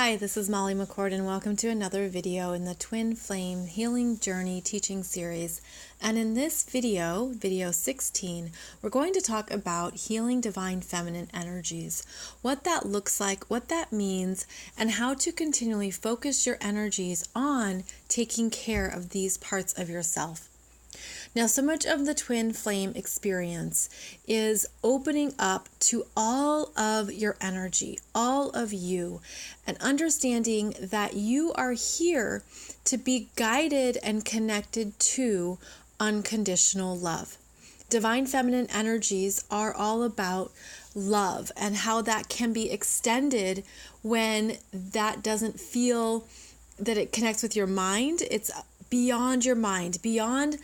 Hi, this is Molly McCord and welcome to another video in the Twin Flame Healing Journey teaching series. And in this video, video 16, we're going to talk about healing divine feminine energies, what that looks like, what that means, and how to continually focus your energies on taking care of these parts of yourself. Now, so much of the twin flame experience is opening up to all of your energy, all of you, and understanding that you are here to be guided and connected to unconditional love. Divine feminine energies are all about love and how that can be extended when that doesn't feel that it connects with your mind. It's beyond your mind, beyond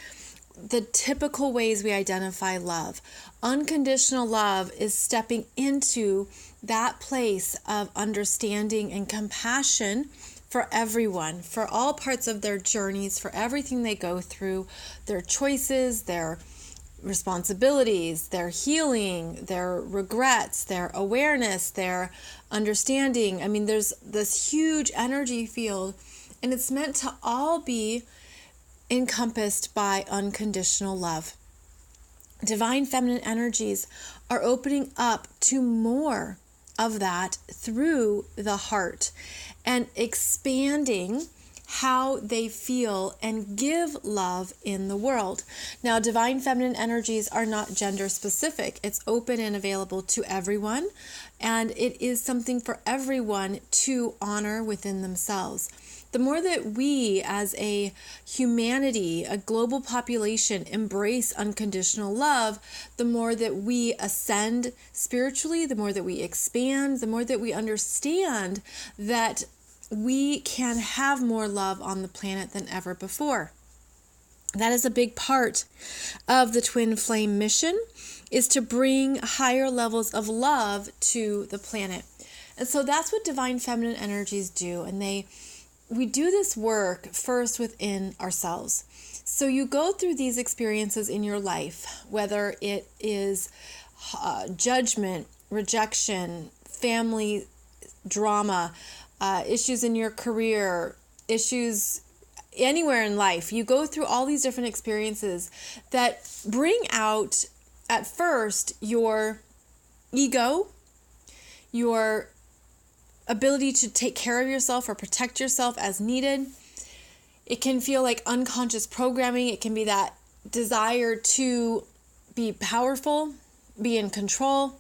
the typical ways we identify love. Unconditional love is stepping into that place of understanding and compassion for everyone, for all parts of their journeys, for everything they go through, their choices, their responsibilities, their healing, their regrets, their awareness, their understanding. I mean, there's this huge energy field, and it's meant to all be encompassed by unconditional love. Divine feminine energies are opening up to more of that through the heart and expanding how they feel and give love in the world. Now, divine feminine energies are not gender specific. It's open and available to everyone, and it is something for everyone to honor within themselves. The more that we as a humanity, a global population, embrace unconditional love, the more that we ascend spiritually, the more that we expand, the more that we understand that we can have more love on the planet than ever before. That is a big part of the twin flame mission, is to bring higher levels of love to the planet. And so that's what divine feminine energies do. And we do this work first within ourselves. So you go through these experiences in your life, whether it is judgment, rejection, family drama, issues in your career, issues anywhere in life. You go through all these different experiences that bring out, at first, your ego, your ability to take care of yourself or protect yourself as needed. It can feel like unconscious programming. It can be that desire to be powerful, be in control.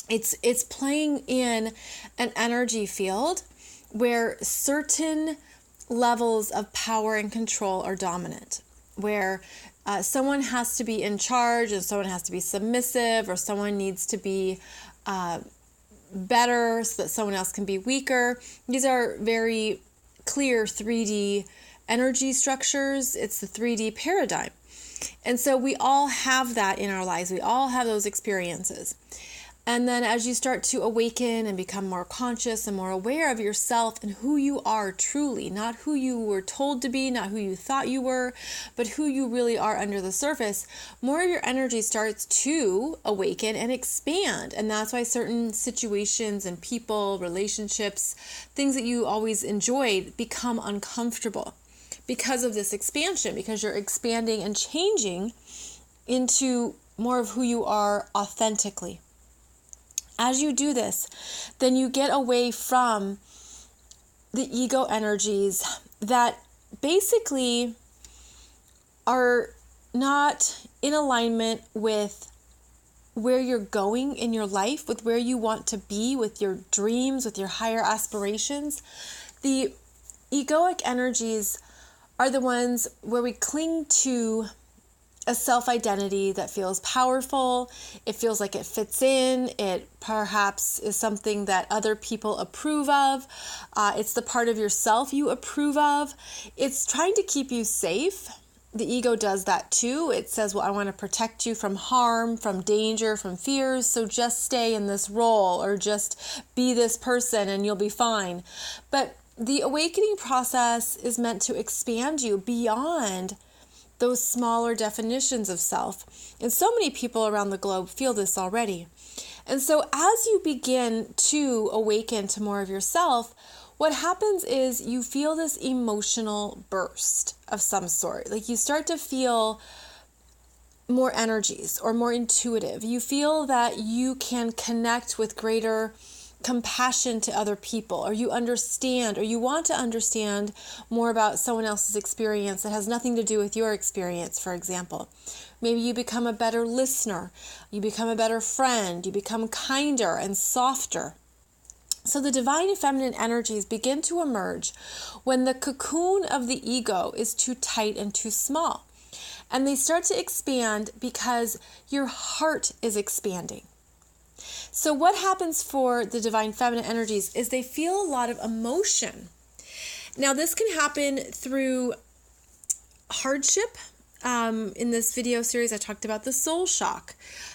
It's playing in an energy field where certain levels of power and control are dominant, where someone has to be in charge and someone has to be submissive, or someone needs to be better so that someone else can be weaker. These are very clear 3D energy structures. It's the 3D paradigm. And so we all have that in our lives. We all have those experiences. And then as you start to awaken and become more conscious and more aware of yourself and who you are truly, not who you were told to be, not who you thought you were, but who you really are under the surface, more of your energy starts to awaken and expand. And that's why certain situations and people, relationships, things that you always enjoyed become uncomfortable because of this expansion, because you're expanding and changing into more of who you are authentically. As you do this, then you get away from the ego energies that basically are not in alignment with where you're going in your life, with where you want to be, with your dreams, with your higher aspirations. The egoic energies are the ones where we cling to a self-identity that feels powerful. It feels like it fits in. It perhaps is something that other people approve of. It's the part of yourself you approve of. It's trying to keep you safe. The ego does that too. It says, well, I want to protect you from harm, from danger, from fears. So just stay in this role or just be this person and you'll be fine. But the awakening process is meant to expand you beyond those smaller definitions of self. And so many people around the globe feel this already. And so as you begin to awaken to more of yourself, what happens is you feel this emotional burst of some sort. Like you start to feel more energies or more intuitive. You feel that you can connect with greater compassion to other people, or you understand, or you want to understand more about someone else's experience that has nothing to do with your experience, for example. Maybe you become a better listener, you become a better friend, you become kinder and softer. So the divine feminine energies begin to emerge when the cocoon of the ego is too tight and too small. And they start to expand because your heart is expanding. So what happens for the divine feminine energies is they feel a lot of emotion. Now this can happen through hardship. In this video series, I talked about the soul shock.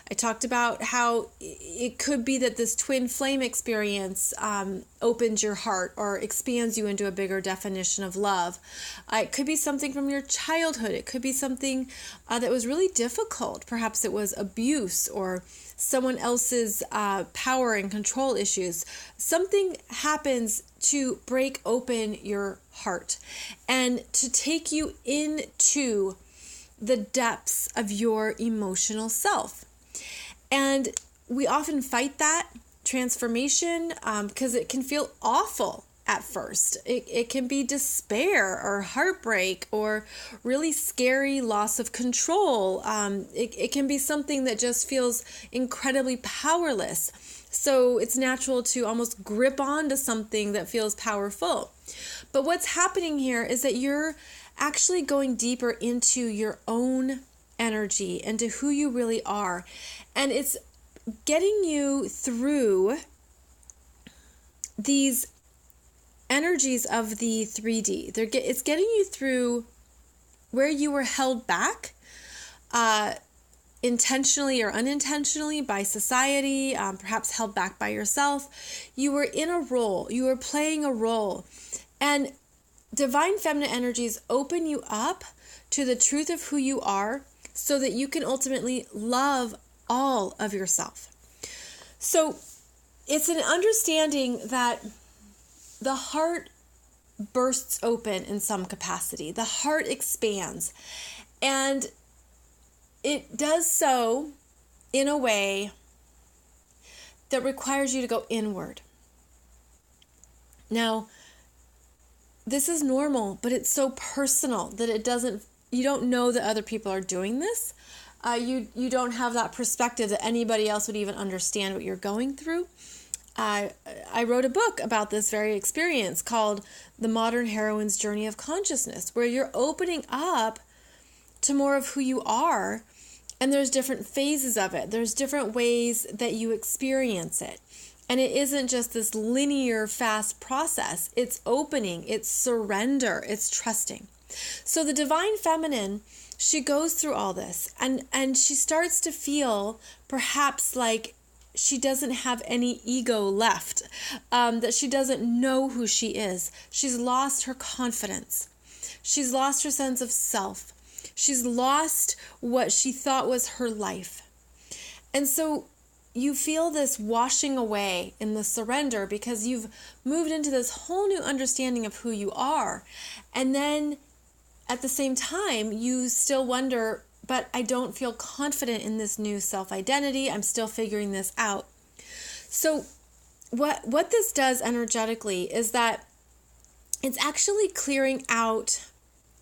I talked about how it could be that this twin flame experience opens your heart or expands you into a bigger definition of love. It could be something from your childhood. It could be something that was really difficult. Perhaps it was abuse or someone else's power and control issues. Something happens to break open your heart and to take you into the depths of your emotional self. And we often fight that transformation because it can feel awful at first. It can be despair or heartbreak or really scary loss of control. It can be something that just feels incredibly powerless. So it's natural to almost grip onto something that feels powerful. But what's happening here is that you're actually going deeper into your own energy, into who you really are. And it's getting you through these energies of the 3D. It's getting you through where you were held back, intentionally or unintentionally by society, perhaps held back by yourself. You were in a role, you were playing a role. And divine feminine energies open you up to the truth of who you are so that you can ultimately love all of yourself. So it's an understanding that the heart bursts open in some capacity. The heart expands, and it does so in a way that requires you to go inward. Now, this is normal, but it's so personal that you don't know that other people are doing this. You don't have that perspective that anybody else would even understand what you're going through. I wrote a book about this very experience called The Modern Heroine's Journey of Consciousness, where you're opening up to more of who you are, and there's different phases of it. There's different ways that you experience it. And it isn't just this linear, fast process. It's opening, it's surrender, it's trusting. So the divine feminine, she goes through all this, and she starts to feel perhaps like she doesn't have any ego left, that she doesn't know who she is. She's lost her confidence. She's lost her sense of self. She's lost what she thought was her life. And so you feel this washing away in the surrender because you've moved into this whole new understanding of who you are. And then at the same time, you still wonder, but I don't feel confident in this new self-identity. I'm still figuring this out. So what this does energetically is that it's actually clearing out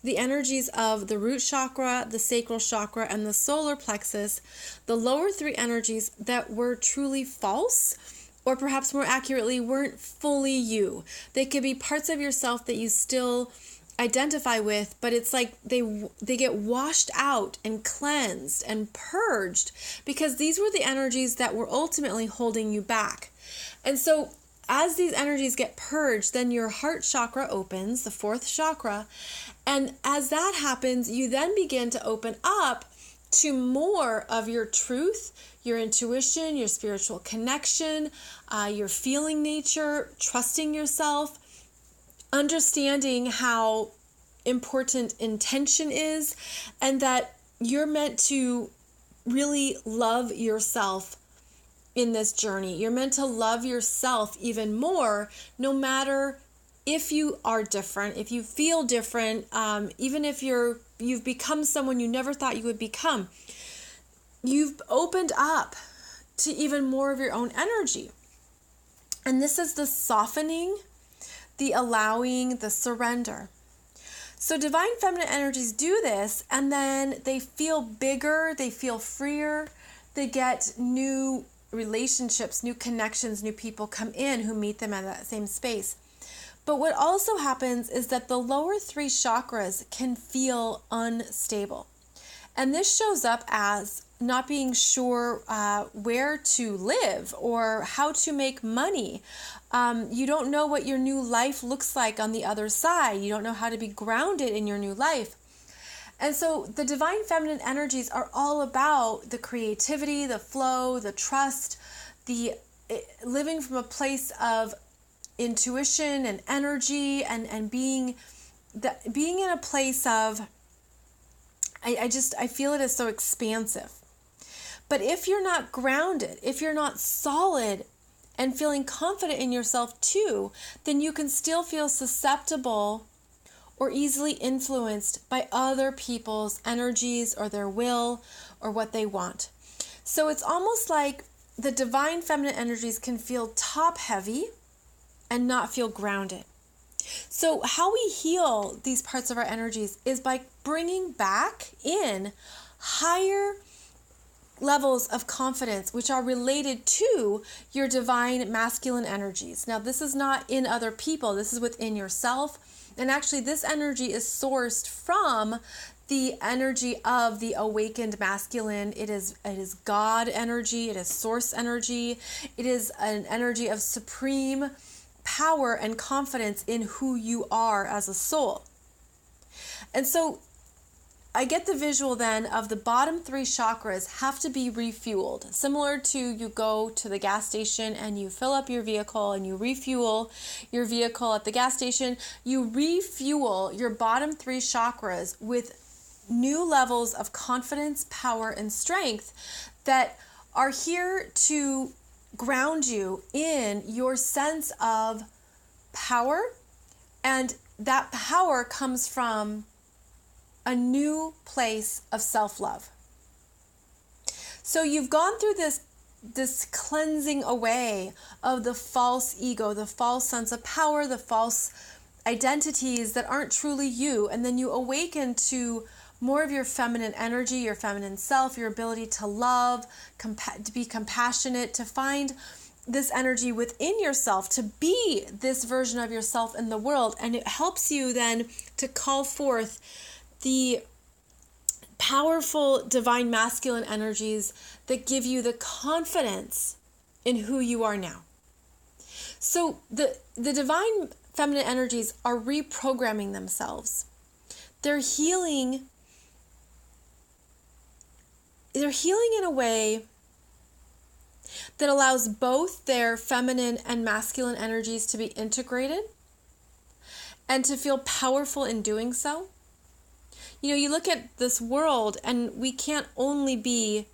the energies of the root chakra, the sacral chakra, and the solar plexus, the lower three energies that were truly false, or perhaps more accurately, weren't fully you. They could be parts of yourself that you still identify with, but it's like they get washed out and cleansed and purged because these were the energies that were ultimately holding you back. And so as these energies get purged, then your heart chakra opens, the fourth chakra. And as that happens, you then begin to open up to more of your truth, your intuition, your spiritual connection, your feeling nature, trusting yourself, understanding how important intention is, and that you're meant to really love yourself in this journey. You're meant to love yourself even more, no matter if you are different, if you feel different, even if you've become someone you never thought you would become. You've opened up to even more of your own energy. And this is the softening, the allowing, the surrender. So divine feminine energies do this, and then they feel bigger, they feel freer, they get new relationships, new connections, new people come in who meet them at that same space. But what also happens is that the lower 3 chakras can feel unstable. And this shows up as not being sure where to live or how to make money. You don't know what your new life looks like on the other side. You don't know how to be grounded in your new life. And so the divine feminine energies are all about the creativity, the flow, the trust, the living from a place of intuition and energy, and being in a place of, I feel it is so expansive. But if you're not grounded, if you're not solid and feeling confident in yourself too, then you can still feel susceptible or easily influenced by other people's energies or their will or what they want. So it's almost like the divine feminine energies can feel top heavy and not feel grounded. So how we heal these parts of our energies is by bringing back in higher levels of confidence, which are related to your divine masculine energies. Now, this is not in other people. This is within yourself. And actually, this energy is sourced from the energy of the awakened masculine. It is God energy. It is source energy. It is an energy of supreme power and confidence in who you are as a soul. And so I get the visual then of the bottom 3 chakras have to be refueled. Similar to you go to the gas station and you fill up your vehicle and you refuel your vehicle at the gas station. You refuel your bottom 3 chakras with new levels of confidence, power, and strength that are here to ground you in your sense of power. And that power comes from a new place of self-love. So you've gone through this cleansing away of the false ego, the false sense of power, the false identities that aren't truly you, and then you awaken to more of your feminine energy, your feminine self, your ability to love, to be compassionate, to find this energy within yourself, to be this version of yourself in the world. And it helps you then to call forth the powerful divine masculine energies that give you the confidence in who you are now. So the divine feminine energies are reprogramming themselves. They're healing in a way that allows both their feminine and masculine energies to be integrated and to feel powerful in doing so. You know, you look at this world and we can't only be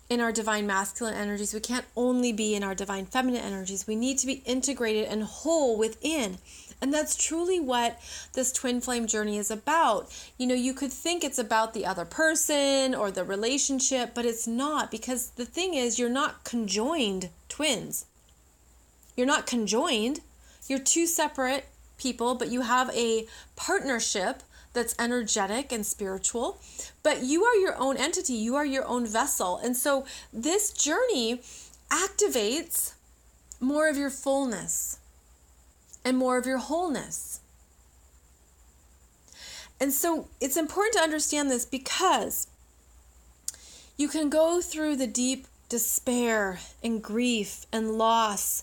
in our divine masculine energies. We can't only be in our divine feminine energies. We need to be integrated and whole within. And that's truly what this twin flame journey is about. You know, you could think it's about the other person or the relationship, but it's not, because the thing is, you're not conjoined twins. You're not conjoined. You're 2 separate people, but you have a partnership that's energetic and spiritual, but you are your own entity. You are your own vessel. And so this journey activates more of your fullness and more of your wholeness. And so it's important to understand this, because you can go through the deep despair and grief and loss,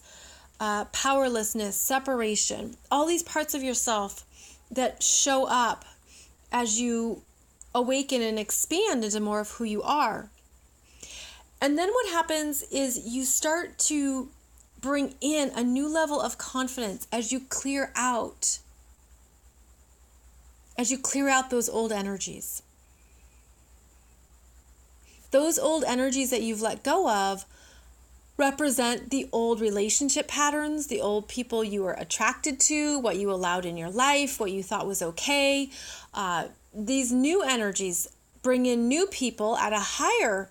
powerlessness, separation, all these parts of yourself that show up as you awaken and expand into more of who you are. And then what happens is you start to bring in a new level of confidence as you clear out those old energies. Those old energies that you've let go of represent the old relationship patterns, the old people you were attracted to, what you allowed in your life, what you thought was okay. These new energies bring in new people at a higher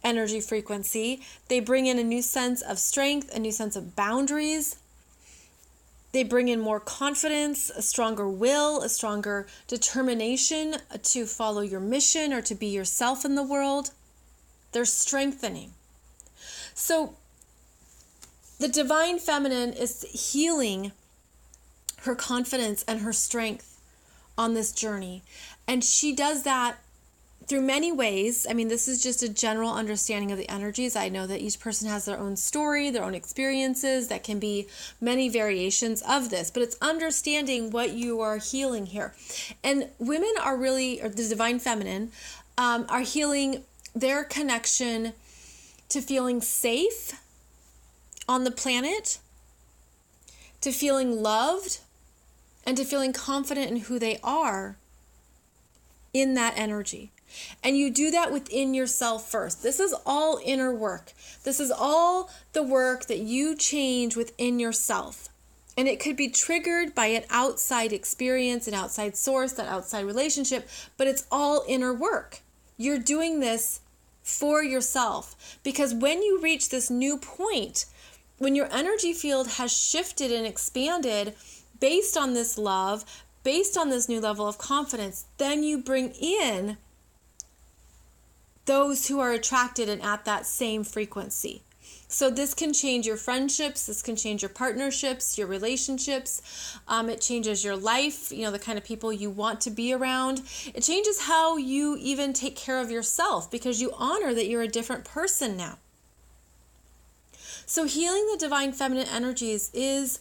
energy frequency. They bring in a new sense of strength, a new sense of boundaries. They bring in more confidence, a stronger will, a stronger determination to follow your mission or to be yourself in the world. They're strengthening. So the divine feminine is healing her confidence and her strength on this journey. And she does that through many ways. I mean, this is just a general understanding of the energies. I know that each person has their own story, their own experiences. That can be many variations of this, but it's understanding what you are healing here. And women are really, or the divine feminine, are healing their connection to feeling safe on the planet, to feeling loved, and to feeling confident in who they are in that energy. And you do that within yourself first. This is all inner work. This is all the work that you change within yourself. And it could be triggered by an outside experience, an outside source, that outside relationship, but it's all inner work. You're doing this for yourself, because when you reach this new point, when your energy field has shifted and expanded based on this love, based on this new level of confidence, then you bring in those who are attracted and at that same frequency. So this can change your friendships, this can change your partnerships, your relationships. It changes your life, the kind of people you want to be around. It changes how you even take care of yourself, because you honor that you're a different person now. So healing the divine feminine energies is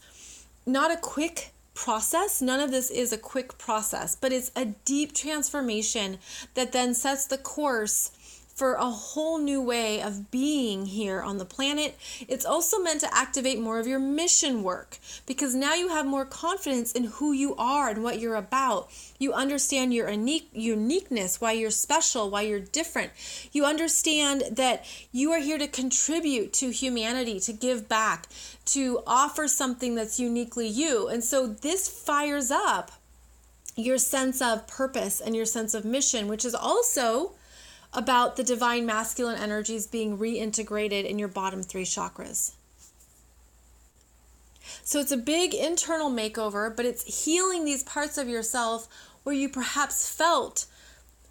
not a quick process. None of this is a quick process, but it's a deep transformation that then sets the course for a whole new way of being here on the planet. It's also meant to activate more of your mission work, because now you have more confidence in who you are and what you're about. You understand your uniqueness, why you're special, why you're different. You understand that you are here to contribute to humanity, to give back, to offer something that's uniquely you. And so this fires up your sense of purpose and your sense of mission, which is also about the divine masculine energies being reintegrated in your bottom 3 chakras. So it's a big internal makeover, but it's healing these parts of yourself where you perhaps felt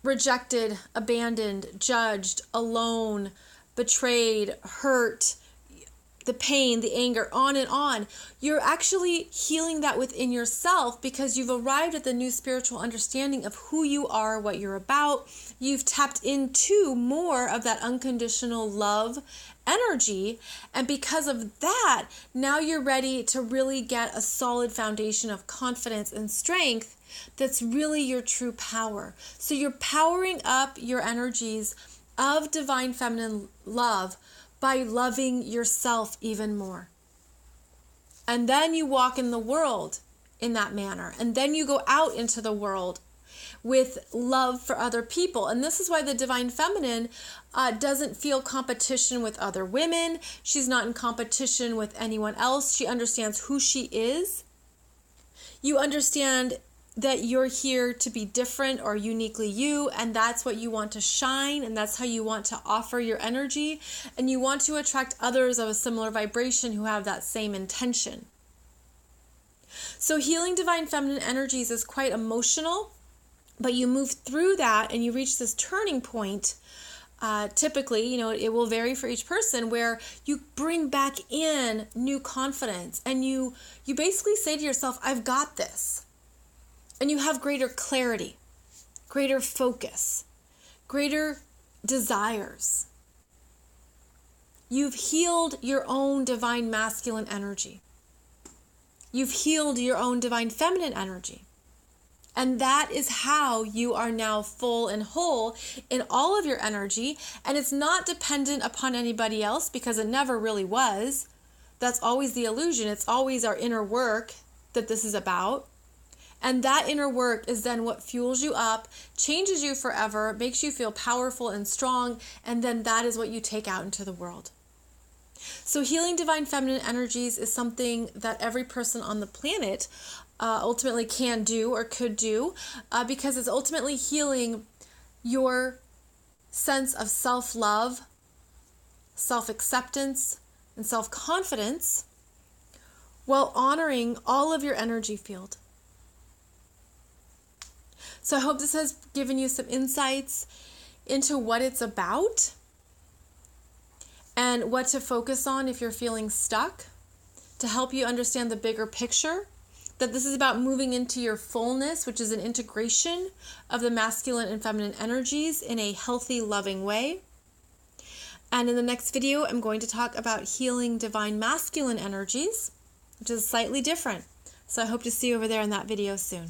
rejected, abandoned, judged, alone, betrayed, hurt, the pain, the anger, on and on. You're actually healing that within yourself, because you've arrived at the new spiritual understanding of who you are, what you're about. You've tapped into more of that unconditional love energy. And because of that, now you're ready to really get a solid foundation of confidence and strength that's really your true power. So you're powering up your energies of divine feminine love by loving yourself even more. And then you walk in the world in that manner. And then you go out into the world with love for other people. And this is why the divine feminine doesn't feel competition with other women. She's not in competition with anyone else. She understands who she is. You understand that you're here to be different or uniquely you, and that's what you want to shine, and that's how you want to offer your energy, and you want to attract others of a similar vibration who have that same intention. So healing divine feminine energies is quite emotional, but you move through that and you reach this turning point. Typically, it will vary for each person, where you bring back in new confidence, and you basically say to yourself, I've got this. And you have greater clarity, greater focus, greater desires. You've healed your own divine masculine energy. You've healed your own divine feminine energy. And that is how you are now full and whole in all of your energy. And it's not dependent upon anybody else, because it never really was. That's always the illusion. It's always our inner work that this is about. And that inner work is then what fuels you up, changes you forever, makes you feel powerful and strong, and then that is what you take out into the world. So healing divine feminine energies is something that every person on the planet ultimately can do or could do, because it's ultimately healing your sense of self-love, self-acceptance, and self-confidence while honoring all of your energy field. So I hope this has given you some insights into what it's about and what to focus on if you're feeling stuck, to help you understand the bigger picture, that this is about moving into your fullness, which is an integration of the masculine and feminine energies in a healthy, loving way. And in the next video, I'm going to talk about healing divine masculine energies, which is slightly different. So I hope to see you over there in that video soon.